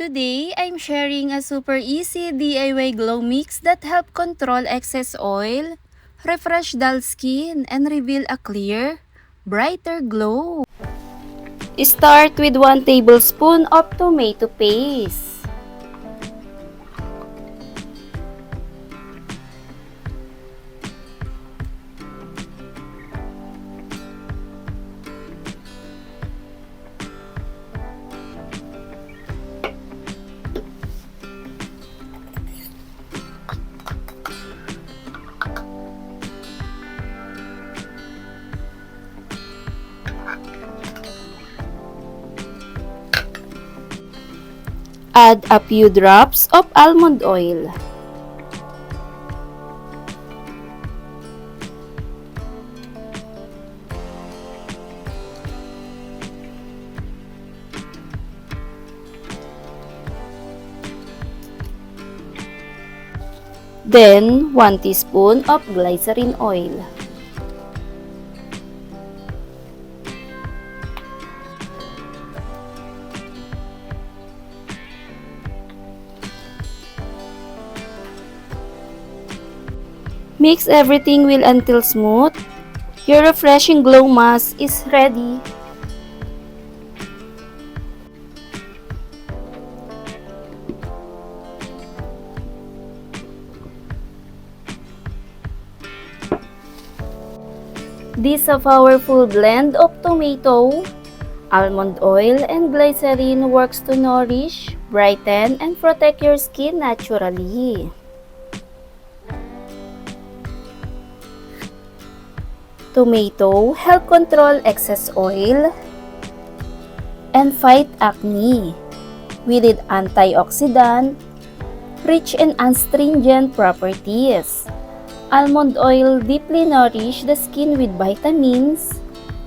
Today, I'm sharing a super easy DIY glow mix that help control excess oil, refresh dull skin, and reveal a clear, brighter glow. Start with 1 tablespoon of tomato paste. Add a few drops of almond oil. Then, 1 teaspoon of glycerin oil. Mix everything well until smooth. Your refreshing glow mask is ready. This a powerful blend of tomato, almond oil, and glycerin works to nourish, brighten, and protect your skin naturally. Tomato help control excess oil and fight acne with its antioxidant, rich and astringent properties. Almond oil deeply nourish the skin with vitamins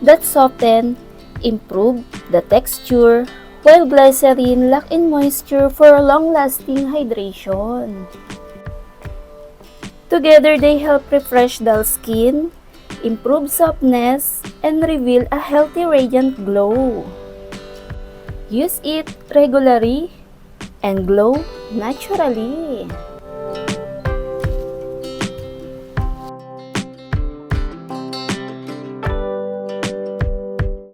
that soften, improve the texture, while glycerin lock in moisture for long-lasting hydration. Together, they help refresh dull skin, improve softness, and reveal a healthy radiant glow. Use it regularly and glow naturally.